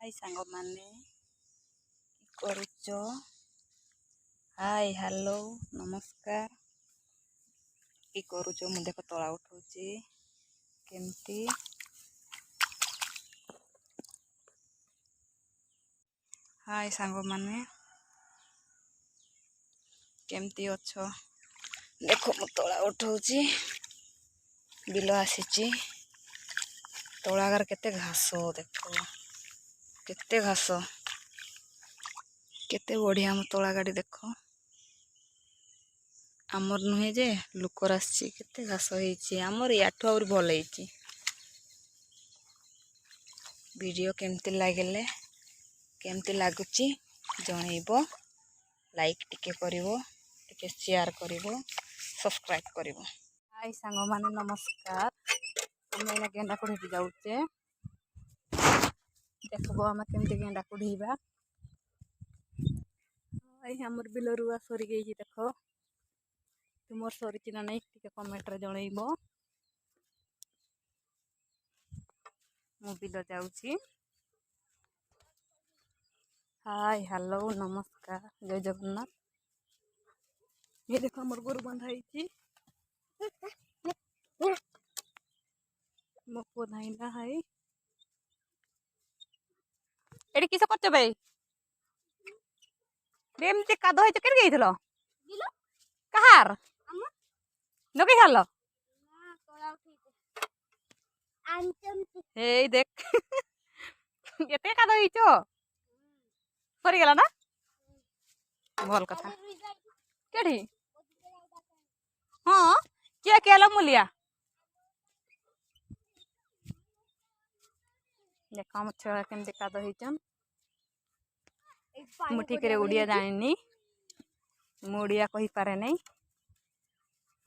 हाय सांग माने करुच hi hello नमस्कार कि करुच मु देख तला उठाऊची केमती हाय सांग माने केमती अच्छो देखो मु तला उठाऊची बिल आसीची तलागार केते घास देखो केते घास केते बढ़िया मो तला गाड़ी देखो आमर नुहे जे लुकर आसी केते घास होईची आमर याठू और भल होईची। वीडियो केमती लागले केमती लागुची जणैबो लाइक टिके करिवो टिके शेयर करिवो सब्सक्राइब करिवो। हाय सांग माने नमस्कार हम गेंडा कुढ़ी जाऊचे देखबो हम केमती गेंडा कुढ़ीबा हमर बिल रुआ सरी गई देख तुम सरी ना नहीं टे कमेंट रे जनइबो मु बिल जाऊची। हाय हेलो नमस्कार जय जगन्नाथ ये देखो हमर गोरु बंधाई मो बंधाइला है एडी किस करछ बे एमती कादो है केर गइथलो कहार नके खालो हे देख केते कादो हिचो सरी गेला ना भल कथा केठी हां किया केला मुलिया देखो हम छुआ केमती कादो हिचन मु ठीक रे उड़िया जानिनी मुड़िया कहि पारे नहीं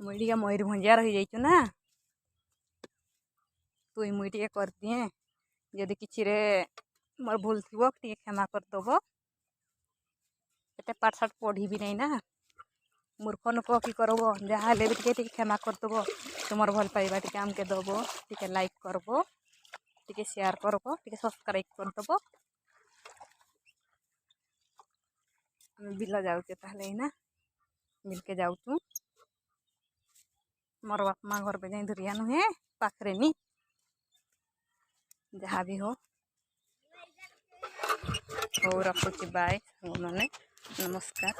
मुड़िया मयूरभंजिया रही जाइछु ना तु मुई कर दिए जदि किछि रे मोर भूल थिबो टिके क्षमा कर दबो एते पाठ साठ पढ़ी भी नहीं ना मूर्ख लोक कि करबो जहाँ ले भी टिके क्षमा कर दबो तुमर भल पाइबा टिके आमके दबो टिके लाइक करबो टिके शेयर करबो टिके सब्सक्राइब कर दबो बिल जाऊचे ताहले ना मिल के जाऊचु मोर बाप माँ घर पे जाई धुरिया नुहे पाखरे नी जहाँ भी हो रखुची बाय माने नमस्कार।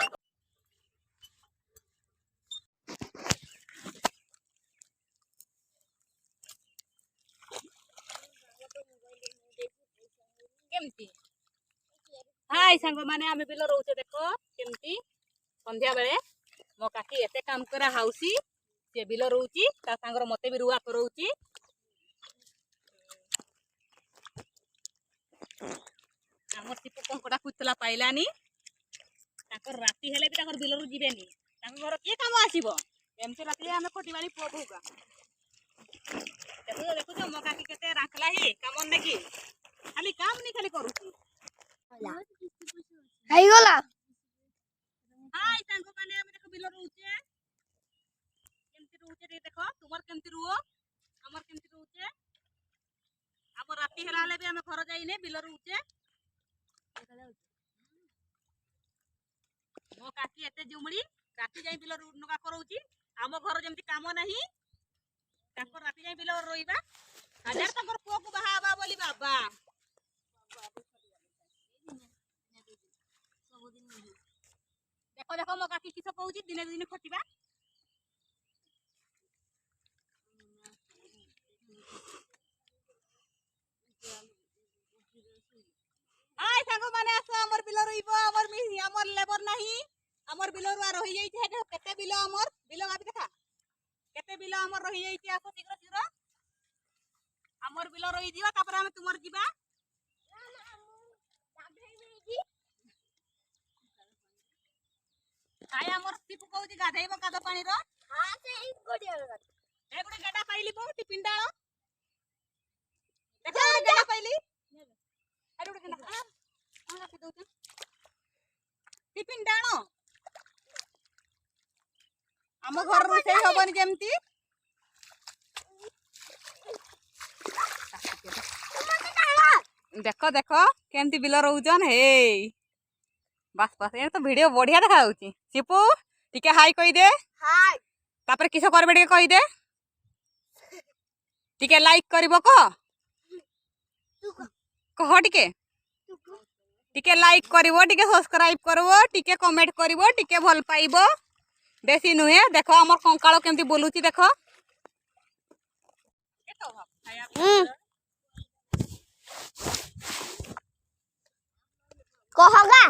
केमती हाय सांग माने आमे बिल रोचे देखो केमती संध्या बेले मो काकी एते काम करा हाउसी से बिल रोची ता सांगर मते भी रुआ करौची हमर सिपो कंकड़ा कुतला पाइलानी ताकर राती हेले भी ताकर बिल रु जिबेनी ताकर घर के काम आसीबो एमते राती हमें कोटिवाली पो भूगा देखो देखो मो काकी केते राखला ही काम नेकी खाली काम नहीं खाली करूची हाय गोला हाय सांग माने हम देखो बिल रोचे केमती रोचे देखो तुमर केमती रुओ हमर केमती रोचे अब राती हेला ले भी हम घर जाइने बिल रोचे मो काकी एते जुमड़ी राती जाई बिल नगा करौची हम घर जेमती काम नाही ताकर राती जाई बिल रोइबा हजार ताकर पुओ को बहाबा बोली बाबा देखो देखो मो काकी किस कहूची दिने दिने खटिबा आय सांग माने आसो हमर बिल रोइबो हमर लेबर नाही हमर बिल रुआ रही जाई छे केते बिल हमर बिल गाबी देखा केते बिल हमर रही जाई छे आसो शीघ्र शीघ्र हमर बिल रही दियो तापर हम तुमर जीबा आय हमर सिपु कहूची गाधैबो कादो पानी रो हां से ई गोडिया ए गुडे गेडा पाइली बो टिफिन डालो देखो गुडे गेडा पाइली अरे गुडे गेडा हां रखी दो टिफिन डालो हम घर रोसे होबनी जेमती देख देख केमती बिल रोचन हे बस बस ये तो वीडियो बढ़िया देखा जाउची सिपू टिके हाई कहि दे हाय तापर किस करबे टिके कहि दे टिके लाइक करबो कह कह टिके लाइक करबो टिके सब्सक्राइब करबो टिके कमेंट करबो टिके भल पाइबो बेसी नुहे देख हमर कंकाळ केमती बोलुची देख कहगा